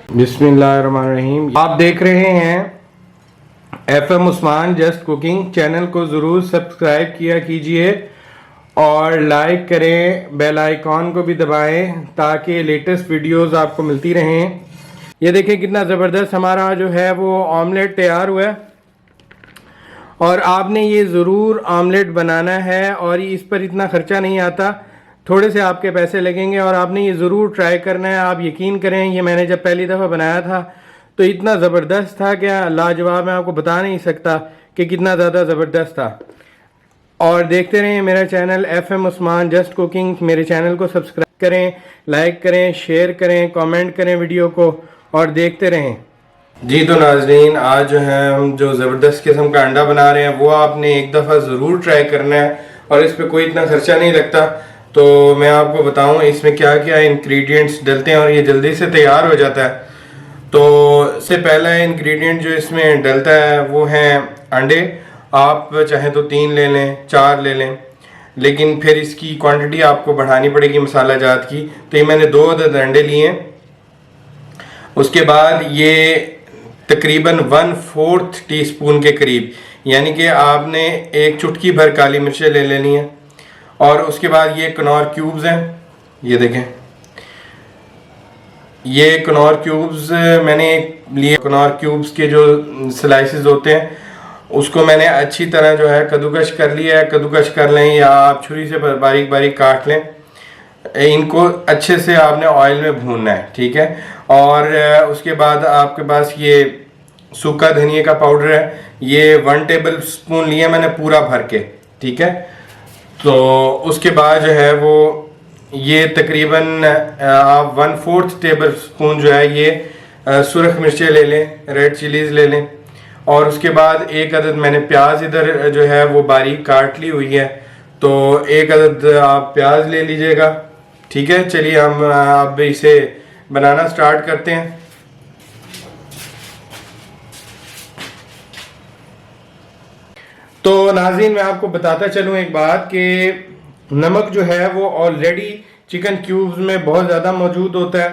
बिस्मिल्लाहिर्रहमानिर्रहीम। आप देख रहे हैं FM Usman just cooking. Channel को ज़रूर सब्सक्राइब किया कीजिए और लाइक करें, बेल आइकॉन को भी दबाएं ताकि लेटेस्ट वीडियोस आपको मिलती रहें। ये देखें कितना ज़बरदस्त हमारा जो है वो ऑमलेट तैयार हुआ है। और आपने ये ज़रूर ऑमलेट बनाना है और इस पर इतना ख़र्चा नहीं आता, थोड़े से आपके पैसे लगेंगे और आपने ये ज़रूर ट्राई करना है। आप यकीन करें, ये मैंने जब पहली दफ़ा बनाया था तो इतना ज़बरदस्त था, क्या लाजवाब, मैं आपको बता नहीं सकता कि कितना ज़्यादा ज़बरदस्त था। और देखते रहें मेरा channel FM Usman just cooking. मेरे चैनल को सब्सक्राइब करें, लाइक करें, शेयर करें, कमेंट करें वीडियो को और देखते रहें। जी तो नाजरीन, आज जो है हम जो ज़बरदस्त किस्म का अंडा बना रहे हैं वो आपने एक दफ़ा ज़रूर ट्राई करना है और इस पर कोई इतना खर्चा नहीं लगता। तो मैं आपको बताऊं इसमें क्या क्या इंग्रेडिएंट्स डलते हैं और ये जल्दी से तैयार हो जाता है। तो इससे पहला इंग्रेडिएंट जो इसमें डलता है वो है अंडे। आप चाहे तो 3 ले लें, 4 ले लें, लेकिन फिर इसकी क्वांटिटी आपको बढ़ानी पड़ेगी मसाला जात की। तो ये मैंने 2 अदद अंडे लिए हैं। उसके बाद ये तकरीबन 1/4 टीस्पून के करीब, यानी कि आपने एक चुटकी भर काली मिर्चें ले लेनी है। और उसके बाद ये कनौर क्यूब्स हैं, ये देखें, ये कनौर क्यूब्स मैंने लिए। कनौर क्यूब्स के जो स्लाइसेस होते हैं उसको मैंने अच्छी तरह जो है कद्दूकश कर लिया है। कद्दूकश कर लें या आप छुरी से बारीक बारीक काट लें। इनको अच्छे से आपने ऑयल में भूनना है, ठीक है। और उसके बाद आपके पास ये सूखा धनिया का पाउडर है, ये 1 टेबल स्पून लिया मैंने पूरा भर के, ठीक है। तो उसके बाद जो है वो ये तकरीबन आप 1/4 टेबल स्पून जो है ये सुरख मिर्चें ले लें, रेड चिलीज़ ले लें। और उसके बाद एक अदद मैंने प्याज इधर जो है वो बारीक काट ली हुई है, तो एक अदद आप प्याज ले लीजिएगा, ठीक है। चलिए हम अब इसे बनाना स्टार्ट करते हैं। तो नाज़रीन, मैं आपको बताता चलूँ एक बात कि नमक जो है वो ऑलरेडी चिकन क्यूब्स में बहुत ज़्यादा मौजूद होता है,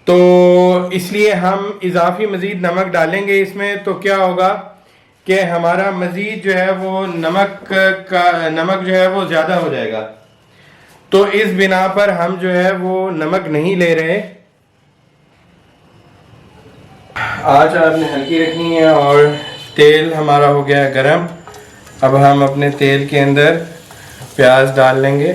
तो इसलिए हम इजाफी मज़ीद नमक डालेंगे इसमें। तो क्या होगा कि हमारा मज़ीद जो है वो नमक जो है वो ज़्यादा हो जाएगा। तो इस बिना पर हम जो है वो नमक नहीं ले रहे। आँच आपने हल्की रखनी है और तेल हमारा हो गया गरम। अब हम अपने तेल के अंदर प्याज डाल लेंगे।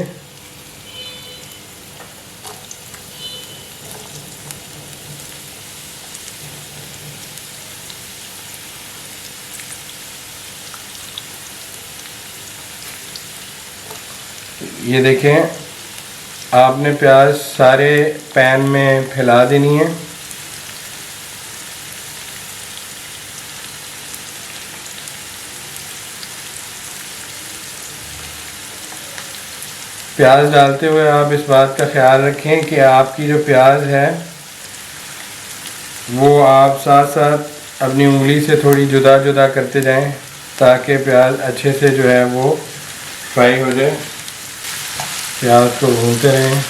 ये देखें, आपने प्याज सारे पैन में फैला देनी है। प्याज डालते हुए आप इस बात का ख्याल रखें कि आपकी जो प्याज है वो आप साथ साथ अपनी उंगली से थोड़ी जुदा जुदा करते जाएं ताकि प्याज अच्छे से जो है वो फ्राई हो जाए। प्याज को भूनते रहें।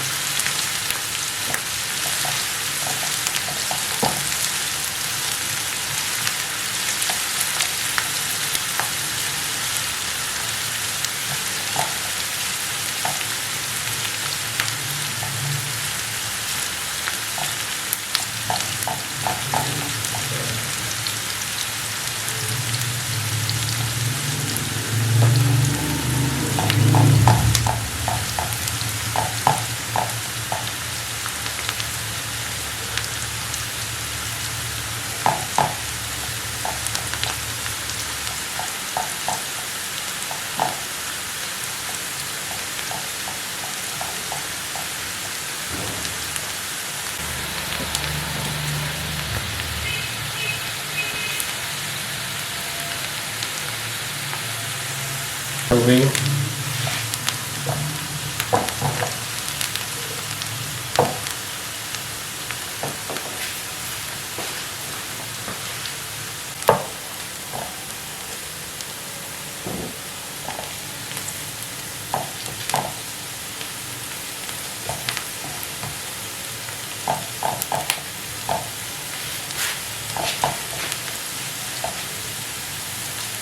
हो गई।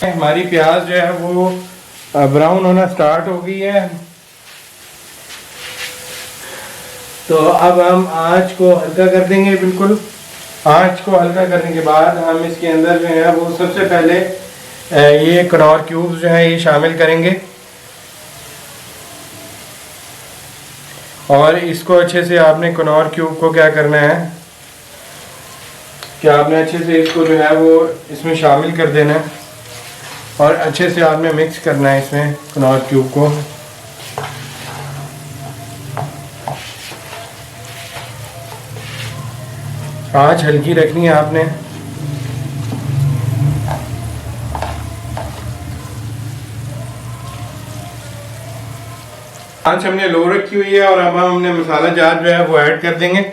हमारी प्याज जो है वो ब्राउन होना स्टार्ट हो गई है, तो अब हम आंच को हल्का कर देंगे। बिल्कुल आंच को हल्का करने के बाद हम इसके अंदर जो है वो सबसे पहले ये कनौर क्यूब्स जो है ये शामिल करेंगे और इसको अच्छे से आपने कनौर क्यूब को क्या करना है कि आपने अच्छे से इसको जो है वो इसमें शामिल कर देना है और अच्छे से आपने मिक्स करना है इसमें कनौर क्यूब को। आंच हल्की रखनी है आपने। आंच हमने लो रखी हुई है और अब हमने मसाला जार जो है वो ऐड कर देंगे।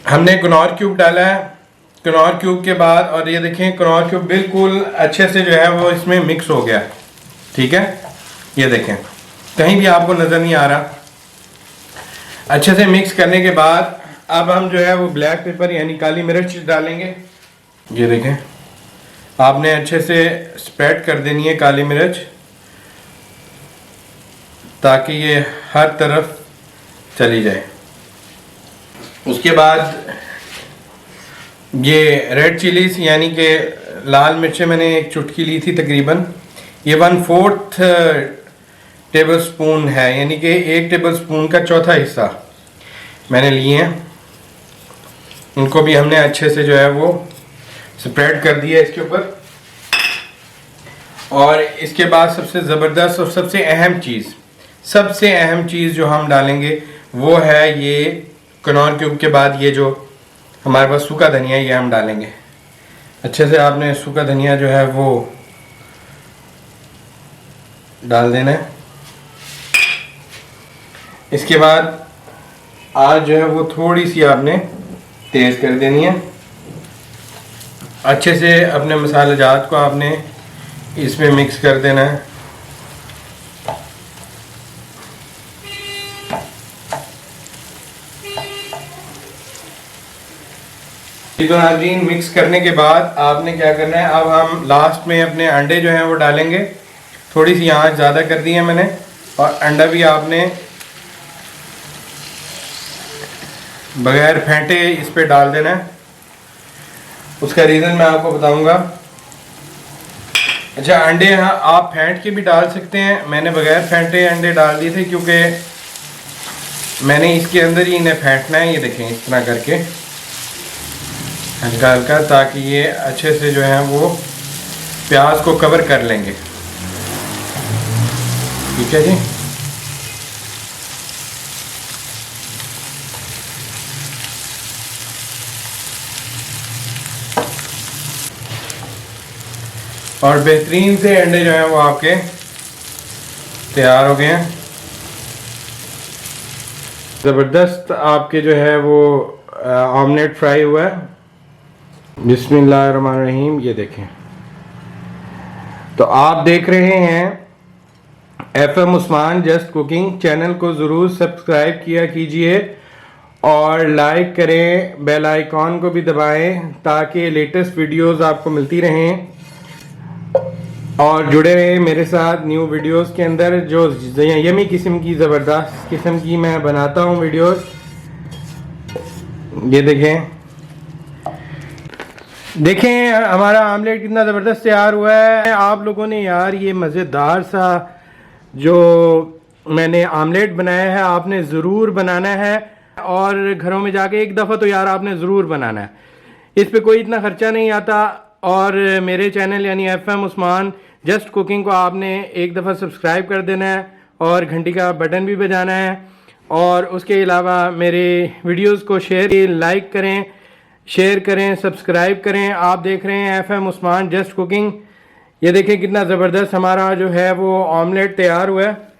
हमने कनौर क्यूब डाला है। कनौर क्यूब के बाद और ये देखें कनौर क्यूब बिल्कुल अच्छे से जो है वो इसमें मिक्स हो गया। ठीक है, ये देखें कहीं भी आपको नज़र नहीं आ रहा। अच्छे से मिक्स करने के बाद अब हम जो है वो ब्लैक पेपर यानी काली मिर्च डालेंगे। ये देखें आपने अच्छे से स्प्रेड कर देनी है काली मिर्च ताकि ये हर तरफ चली जाए। उसके बाद ये रेड चिलीज यानी कि लाल मिर्चें मैंने एक चुटकी ली थी तकरीबन, ये 1/4 टेबल स्पून है यानी कि 1 टेबल स्पून का चौथा हिस्सा मैंने लिए हैं। इनको भी हमने अच्छे से जो है वो स्प्रेड कर दिया इसके ऊपर। और इसके बाद सबसे ज़बरदस्त और सबसे अहम चीज़ जो हम डालेंगे वो है ये कनौर क्यूब के बाद ये जो हमारे पास सूखा धनिया ये हम डालेंगे। अच्छे से आपने सूखा धनिया जो है वो डाल देना है। इसके बाद आज जो है वो थोड़ी सी आपने तेज़ कर देनी है। अच्छे से अपने मसाले जात को आपने इसमें मिक्स कर देना है। तो नाज़रीन मिक्स करने के बाद आपने क्या करना है, अब हम लास्ट में अपने अंडे जो हैं वो डालेंगे। थोड़ी सी आंच ज़्यादा कर दी है मैंने और अंडा भी आपने बगैर फेंटे इस पे डाल देना है। उसका रीज़न मैं आपको बताऊंगा। अच्छा अंडे यहाँ आप फेंट के भी डाल सकते हैं, मैंने बगैर फेंटे अंडे डाल दिए थे क्योंकि मैंने इसके अंदर ही इन्हें फेंटना है। ये देखें इस तरह करके हल्का हल्का, ताकि ये अच्छे से जो है वो प्याज को कवर कर लेंगे। ठीक है जी। और बेहतरीन से अंडे जो हैं वो आपके तैयार हो गए हैं। ज़बरदस्त आपके जो है वो ऑमलेट फ्राई हुआ है। बिस्मिल्लाहिर्रहमानिर्रहीम। ये देखें, तो आप देख रहे हैं FM Usman just cooking. Channel को ज़रूर सब्सक्राइब किया कीजिए और लाइक करें, बेल आइकॉन को भी दबाएं ताकि लेटेस्ट वीडियोस आपको मिलती रहें और जुड़े रहें मेरे साथ न्यू वीडियोस के अंदर जो यमी किस्म की ज़बरदस्त किस्म की मैं बनाता हूं वीडियोस। ये देखें हमारा आमलेट कितना ज़बरदस्त तैयार हुआ है। आप लोगों ने यार ये मज़ेदार सा जो मैंने आमलेट बनाया है आपने ज़रूर बनाना है और घरों में जाके एक दफ़ा तो यार आपने ज़रूर बनाना है। इस पे कोई इतना ख़र्चा नहीं आता और मेरे चैनल यानी FM उस्मान जस्ट कुकिंग को आपने एक दफ़ा सब्सक्राइब कर देना है और घंटी का बटन भी बजाना है और उसके अलावा मेरे वीडियोस को लाइक करें, शेयर करें, सब्सक्राइब करें। आप देख रहे हैं FM उस्मान जस्ट कुकिंग। ये देखें कितना ज़बरदस्त हमारा जो है वो ऑमलेट तैयार हुआ है।